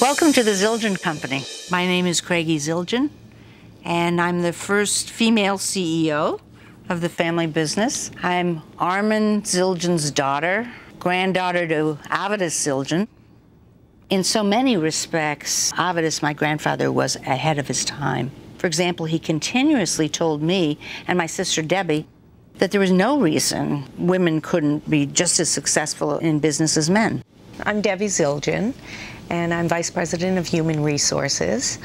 Welcome to the Zildjian Company. My name is Craigie Zildjian, and I'm the first female CEO of the family business. I'm Armand Zildjian's daughter, granddaughter to Avitus Zildjian. In so many respects, Avitus, my grandfather, was ahead of his time. For example, he continuously told me and my sister Debbie that there was no reason women couldn't be just as successful in business as men. I'm Debbie Zildjian, and I'm Vice President of Human Resources.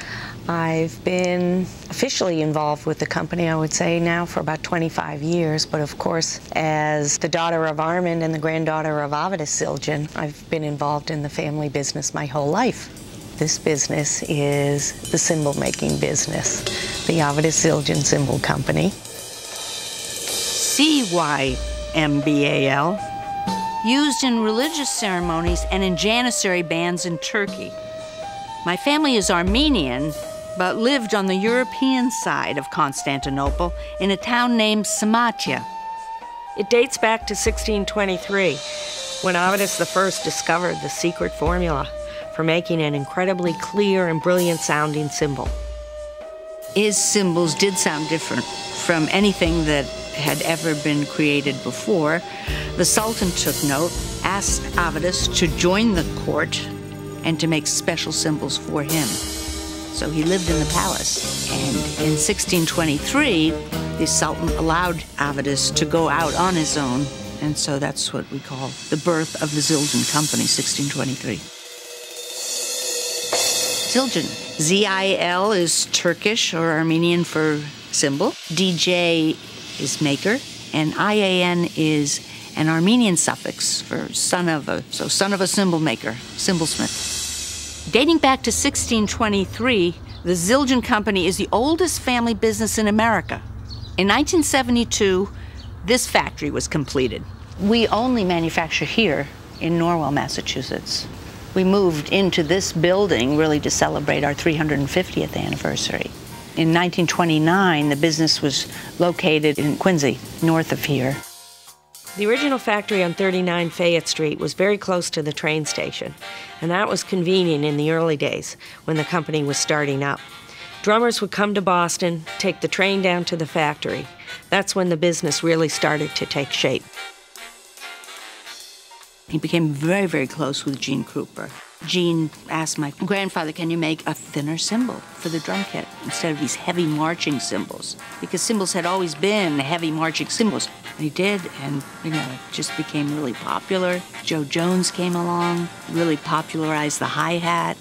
I've been officially involved with the company, I would say, now for about 25 years, but of course, as the daughter of Armand and the granddaughter of Avitus Zildjian, I've been involved in the family business my whole life. This business is the cymbal-making business, the Avitus Zildjian Cymbal Company. CYMBAL, used in religious ceremonies and in Janissary bands in Turkey. My family is Armenian, but lived on the European side of Constantinople in a town named Samatia. It dates back to 1623, when Avitus I discovered the secret formula for making an incredibly clear and brilliant sounding cymbal. His cymbals did sound different from anything that had ever been created before. The Sultan took note, asked Avitus to join the court and to make special cymbals for him. So he lived in the palace. And in 1623, the Sultan allowed Avitus to go out on his own. And so that's what we call the birth of the Zildjian Company, 1623. Zildjian. Z-I-L is Turkish or Armenian for cymbal. DJ is maker. And I-A-N is an Armenian suffix for son of a cymbal maker, cymbalsmith. Dating back to 1623, the Zildjian Company is the oldest family business in America. In 1972, this factory was completed. We only manufacture here in Norwell, Massachusetts. We moved into this building really to celebrate our 350th anniversary. In 1929, the business was located in Quincy, north of here. The original factory on 39 Fayette Street was very close to the train station, and that was convenient in the early days when the company was starting up. Drummers would come to Boston, take the train down to the factory. That's when the business really started to take shape. He became very, very close with Gene Krupa. Gene asked my grandfather, can you make a thinner cymbal for the drum kit instead of these heavy marching cymbals? Because cymbals had always been heavy marching cymbals. And he did, and it just became really popular. Joe Jones came along, really popularized the hi-hat.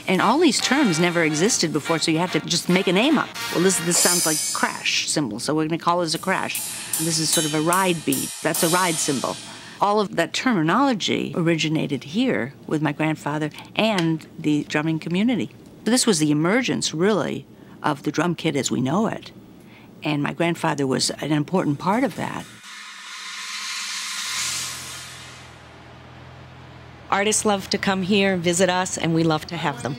And all these terms never existed before, so you had to just make a name up. Well, this sounds like crash cymbal, so we're gonna call this a crash. And this is sort of a ride beat. That's a ride cymbal. All of that terminology originated here with my grandfather and the drumming community. So this was the emergence, really, of the drum kit as we know it. And my grandfather was an important part of that. Artists love to come here and visit us, and we love to have them.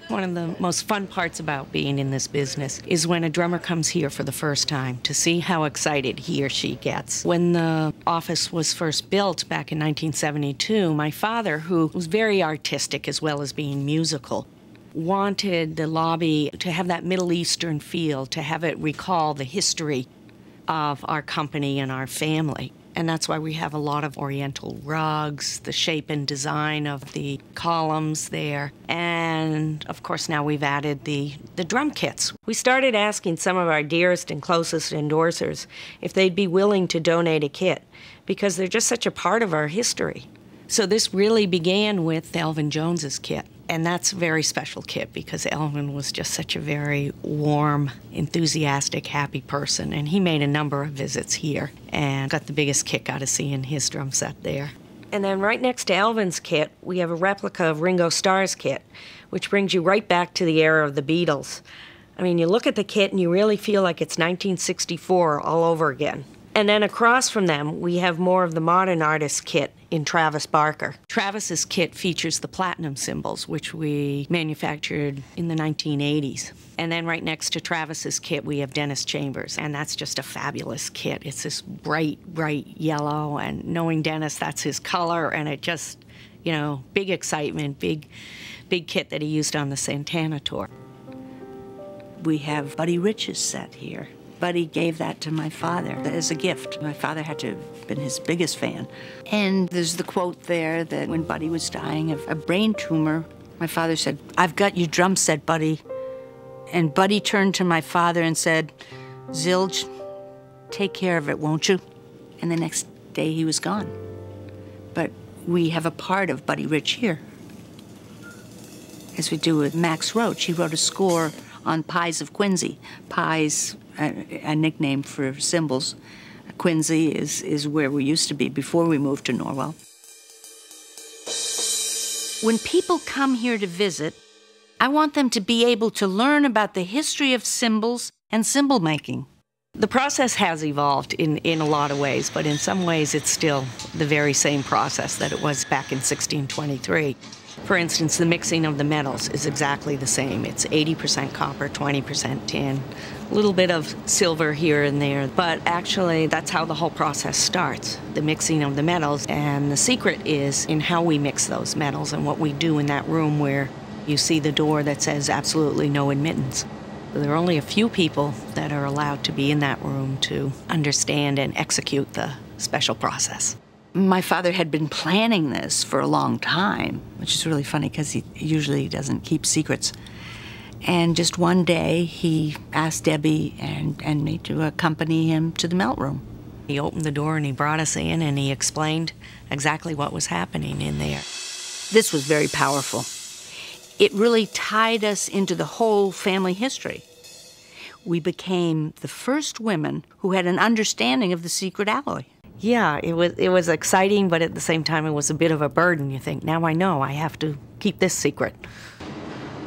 One of the most fun parts about being in this business is when a drummer comes here for the first time to see how excited he or she gets. When the office was first built back in 1972, my father, who was very artistic as well as being musical, wanted the lobby to have that Middle Eastern feel, to have it recall the history of our company and our family. And that's why we have a lot of oriental rugs, the shape and design of the columns there. And of course now we've added the drum kits. We started asking some of our dearest and closest endorsers if they'd be willing to donate a kit, because they're just such a part of our history. So this really began with Elvin Jones's kit. And that's a very special kit because Elvin was just such a very warm, enthusiastic, happy person. And he made a number of visits here and got the biggest kick out of seeing his drum set there. And then right next to Elvin's kit, we have a replica of Ringo Starr's kit, which brings you right back to the era of the Beatles. I mean, you look at the kit and you really feel like it's 1964 all over again. And then across from them, we have more of the modern artist kit in Travis Barker. Travis's kit features the platinum cymbals, which we manufactured in the 1980s. And then right next to Travis's kit, we have Dennis Chambers, and that's just a fabulous kit. It's this bright, bright yellow, and knowing Dennis, that's his color, and it just, big excitement, big big kit that he used on the Santana tour. We have Buddy Rich's set here. Buddy gave that to my father as a gift. My father had to have been his biggest fan. And there's the quote there that when Buddy was dying of a brain tumor, my father said, "I've got your drum set, Buddy." And Buddy turned to my father and said, "Zilj, take care of it, won't you?" And the next day he was gone. But we have a part of Buddy Rich here, as we do with Max Roach. He wrote a score on Pies of Quincy. Pies, a nickname for cymbals. Quincy is where we used to be before we moved to Norwell. When people come here to visit, I want them to be able to learn about the history of cymbals and cymbal making. The process has evolved in a lot of ways, but in some ways it's still the very same process that it was back in 1623. For instance, the mixing of the metals is exactly the same. It's 80% copper, 20% tin, a little bit of silver here and there, but actually that's how the whole process starts, the mixing of the metals. And the secret is in how we mix those metals and what we do in that room where you see the door that says absolutely no admittance. There are only a few people that are allowed to be in that room to understand and execute the special process. My father had been planning this for a long time, which is really funny because he usually doesn't keep secrets. And just one day, he asked Debbie and me to accompany him to the melt room. He opened the door and he brought us in and he explained exactly what was happening in there. This was very powerful. It really tied us into the whole family history. We became the first women who had an understanding of the secret alloy. Yeah, it was exciting, but at the same time it was a bit of a burden. You think, now I know I have to keep this secret.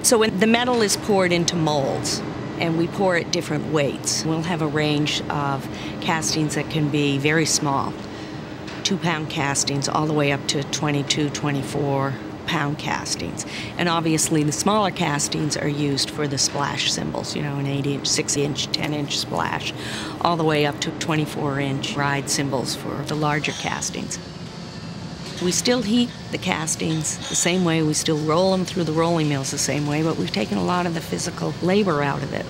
So when the metal is poured into molds, and we pour at different weights, we'll have a range of castings that can be very small, 2-pound castings all the way up to 22, 24-pound castings. And obviously the smaller castings are used for the splash cymbals, you know, an 8-inch, 6-inch, 10-inch splash, all the way up to 24-inch ride cymbals for the larger castings. We still heat the castings the same way, we still roll them through the rolling mills the same way, but we've taken a lot of the physical labor out of it.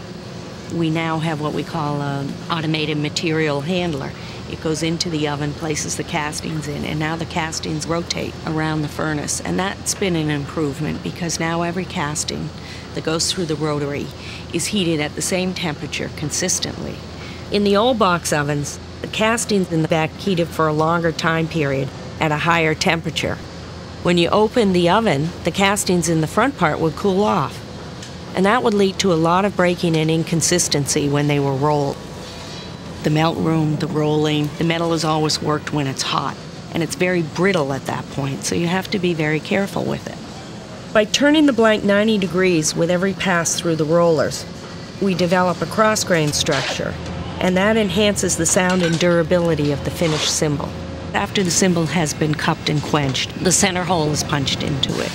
We now have what we call an automated material handler. It goes into the oven, places the castings in, and now the castings rotate around the furnace. And that's been an improvement because now every casting that goes through the rotary is heated at the same temperature consistently. In the old box ovens, the castings in the back heated for a longer time period at a higher temperature. When you open the oven, the castings in the front part would cool off. And that would lead to a lot of breaking and inconsistency when they were rolled. The melt room, the rolling, the metal is always worked when it's hot, and it's very brittle at that point, so you have to be very careful with it. By turning the blank 90 degrees with every pass through the rollers, we develop a cross-grain structure, and that enhances the sound and durability of the finished cymbal. After the cymbal has been cupped and quenched, the center hole is punched into it,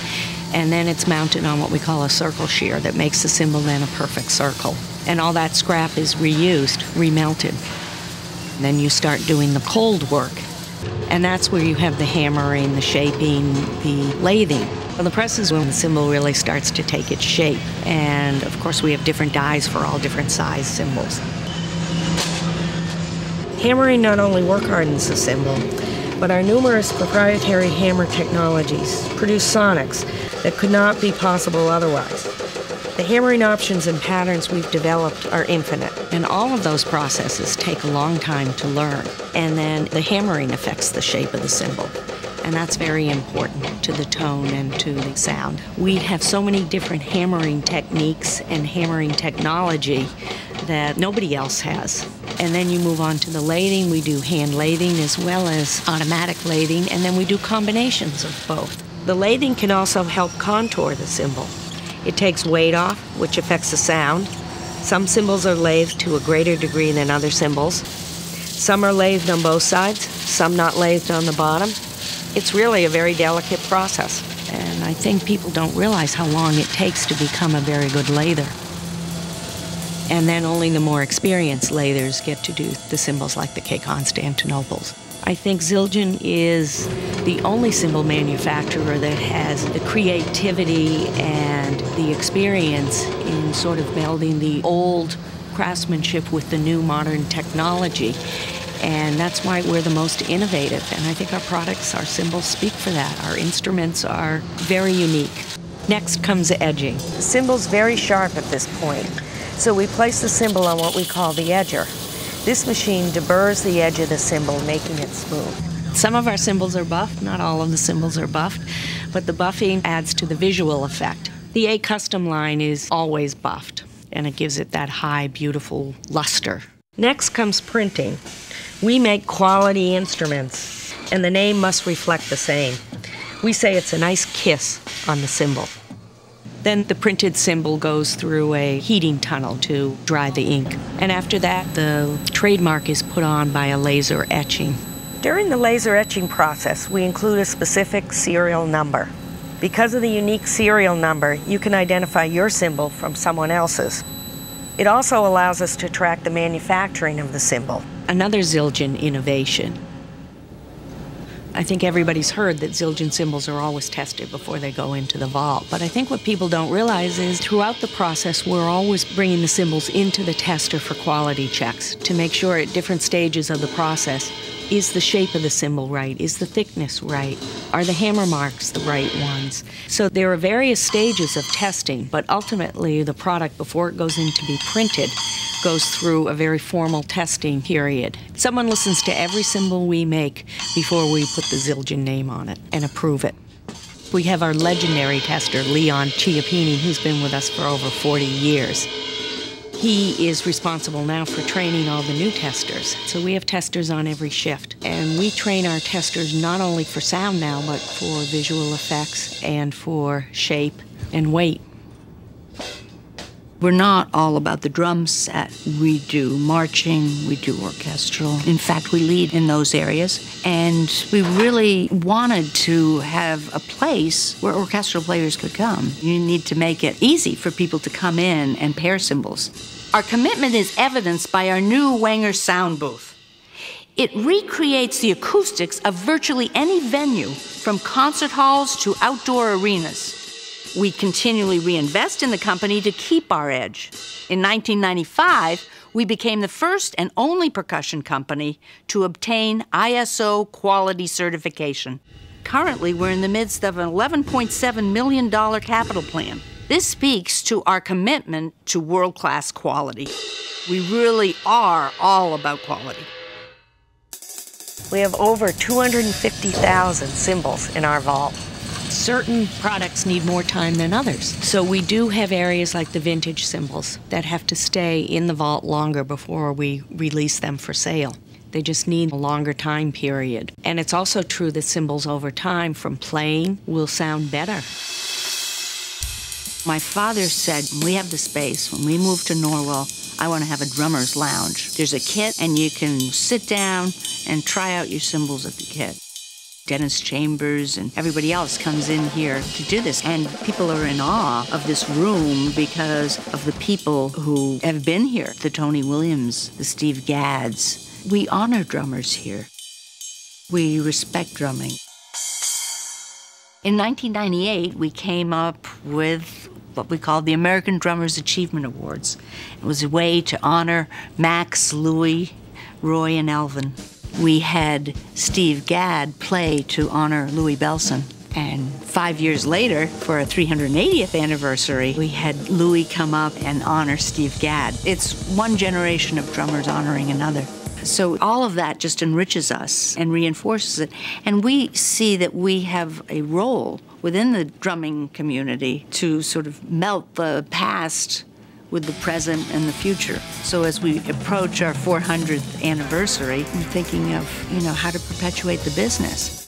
and then it's mounted on what we call a circle shear that makes the cymbal then a perfect circle. And all that scrap is reused, remelted. And then you start doing the cold work, and that's where you have the hammering, the shaping, the lathing. Well, the press is when the cymbal really starts to take its shape, and of course we have different dies for all different size cymbals. Hammering not only work hardens the cymbal, but our numerous proprietary hammer technologies produce sonics that could not be possible otherwise. The hammering options and patterns we've developed are infinite, and all of those processes take a long time to learn. And then the hammering affects the shape of the cymbal, and that's very important to the tone and to the sound. We have so many different hammering techniques and hammering technology that nobody else has. And then you move on to the lathing. We do hand lathing as well as automatic lathing, and then we do combinations of both. The lathing can also help contour the cymbal. It takes weight off, which affects the sound. Some cymbals are lathed to a greater degree than other cymbals. Some are lathed on both sides, some not lathed on the bottom. It's really a very delicate process, and I think people don't realize how long it takes to become a very good lather. And then only the more experienced lathers get to do the cymbals like the K. Constantinoples. I think Zildjian is the only cymbal manufacturer that has the creativity and the experience in sort of melding the old craftsmanship with the new modern technology. And that's why we're the most innovative. And I think our products, our cymbals speak for that. Our instruments are very unique. Next comes edging. The cymbal's very sharp at this point. So we place the cymbal on what we call the edger. This machine deburrs the edge of the cymbal, making it smooth. Some of our cymbals are buffed, not all of the cymbals are buffed, but the buffing adds to the visual effect. The A Custom line is always buffed, and it gives it that high, beautiful luster. Next comes printing. We make quality instruments, and the name must reflect the same. We say it's a nice kiss on the cymbal. Then the printed cymbal goes through a heating tunnel to dry the ink. And after that, the trademark is put on by a laser etching. During the laser etching process, we include a specific serial number. Because of the unique serial number, you can identify your cymbal from someone else's. It also allows us to track the manufacturing of the cymbal. Another Zildjian innovation. I think everybody's heard that Zildjian cymbals are always tested before they go into the vault. But I think what people don't realize is throughout the process, we're always bringing the cymbals into the tester for quality checks to make sure at different stages of the process, is the shape of the cymbal right? Is the thickness right? Are the hammer marks the right ones? So there are various stages of testing, but ultimately the product, before it goes in to be printed, goes through a very formal testing period. Someone listens to every cymbal we make before we put the Zildjian name on it and approve it. We have our legendary tester, Leon Chiappini, who's been with us for over 40 years. He is responsible now for training all the new testers. So we have testers on every shift. And we train our testers not only for sound now, but for visual effects and for shape and weight. We're not all about the drum set. We do marching, we do orchestral. In fact, we lead in those areas. And we really wanted to have a place where orchestral players could come. You need to make it easy for people to come in and pair cymbals. Our commitment is evidenced by our new Wenger sound booth. It recreates the acoustics of virtually any venue, from concert halls to outdoor arenas. We continually reinvest in the company to keep our edge. In 1995, we became the first and only percussion company to obtain ISO quality certification. Currently, we're in the midst of an $11.7 million capital plan. This speaks to our commitment to world-class quality. We really are all about quality. We have over 250,000 cymbals in our vault. Certain products need more time than others. So we do have areas like the vintage cymbals that have to stay in the vault longer before we release them for sale. They just need a longer time period. And it's also true that cymbals over time from playing will sound better. My father said, when we have the space, when we move to Norwell, I want to have a drummer's lounge. There's a kit and you can sit down and try out your cymbals at the kit. Dennis Chambers and everybody else comes in here to do this. And people are in awe of this room because of the people who have been here. The Tony Williams, the Steve Gadds. We honor drummers here. We respect drumming. In 1998, we came up with what we called the American Drummers Achievement Awards. It was a way to honor Max, Louis, Roy, and Elvin. We had Steve Gadd play to honor Louis Bellson. And 5 years later, for our 380th anniversary, we had Louis come up and honor Steve Gadd. It's one generation of drummers honoring another. So all of that just enriches us and reinforces it. And we see that we have a role within the drumming community to sort of melt the past with the present and the future. So as we approach our 400th anniversary, I'm thinking of, how to perpetuate the business.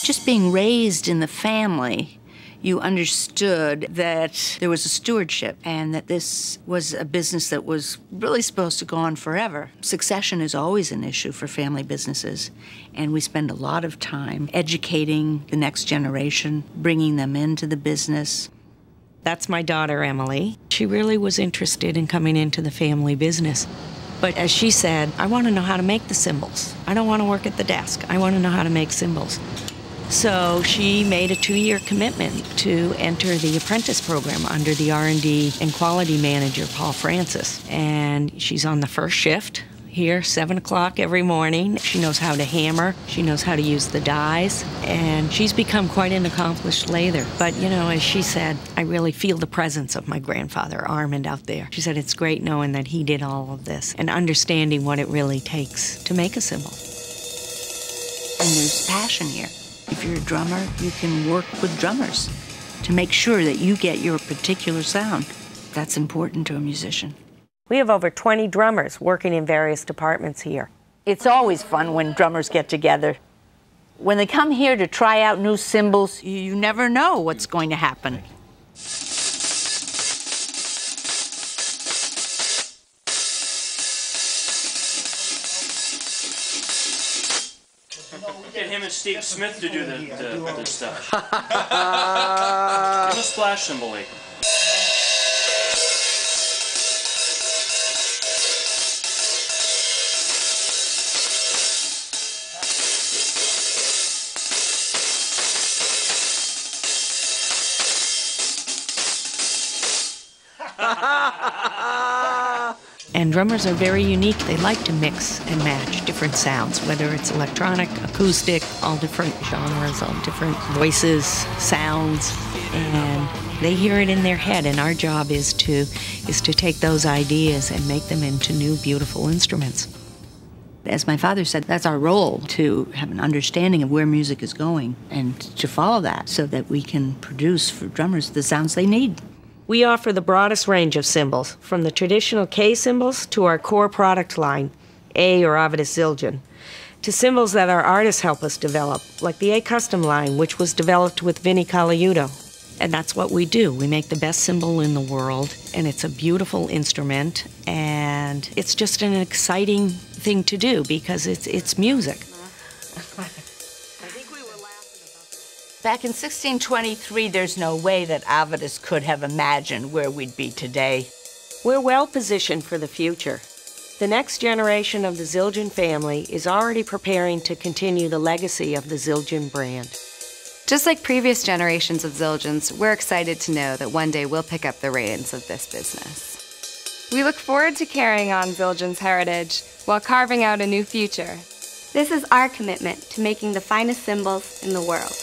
Just being raised in the family, you understood that there was a stewardship and that this was a business that was really supposed to go on forever. Succession is always an issue for family businesses, and we spend a lot of time educating the next generation, bringing them into the business. That's my daughter, Emily. She really was interested in coming into the family business. But as she said, I want to know how to make the cymbals. I don't want to work at the desk. I want to know how to make cymbals. So she made a 2-year commitment to enter the apprentice program under the R&D and quality manager, Paul Francis. And she's on the first shift here, 7 o'clock every morning. She knows how to hammer. She knows how to use the dies. And she's become quite an accomplished lather. But, you know, as she said, I really feel the presence of my grandfather, Armand, out there. She said it's great knowing that he did all of this and understanding what it really takes to make a cymbal. And there's passion here. If you're a drummer, you can work with drummers to make sure that you get your particular sound. That's important to a musician. We have over 20 drummers working in various departments here. It's always fun when drummers get together. When they come here to try out new cymbals, you never know what's going to happen. Get him and Steve Smith to do the stuff. Give a splash cymbal, like. And drummers are very unique. They like to mix and match different sounds, whether it's electronic, acoustic, all different genres, all different voices, sounds, and they hear it in their head. And our job is to take those ideas and make them into new, beautiful instruments. As my father said, that's our role, to have an understanding of where music is going and to follow that so that we can produce for drummers the sounds they need. We offer the broadest range of cymbals, from the traditional K cymbals to our core product line, A or Avidus Zildjian, to cymbals that our artists help us develop, like the A Custom line, which was developed with Vinnie Colaiuto. And that's what we do. We make the best cymbal in the world, and it's a beautiful instrument, and it's just an exciting thing to do because it's music. Back in 1623, there's no way that Avidus could have imagined where we'd be today. We're well positioned for the future. The next generation of the Zildjian family is already preparing to continue the legacy of the Zildjian brand. Just like previous generations of Zildjians, we're excited to know that one day we'll pick up the reins of this business. We look forward to carrying on Zildjian's heritage while carving out a new future. This is our commitment to making the finest cymbals in the world.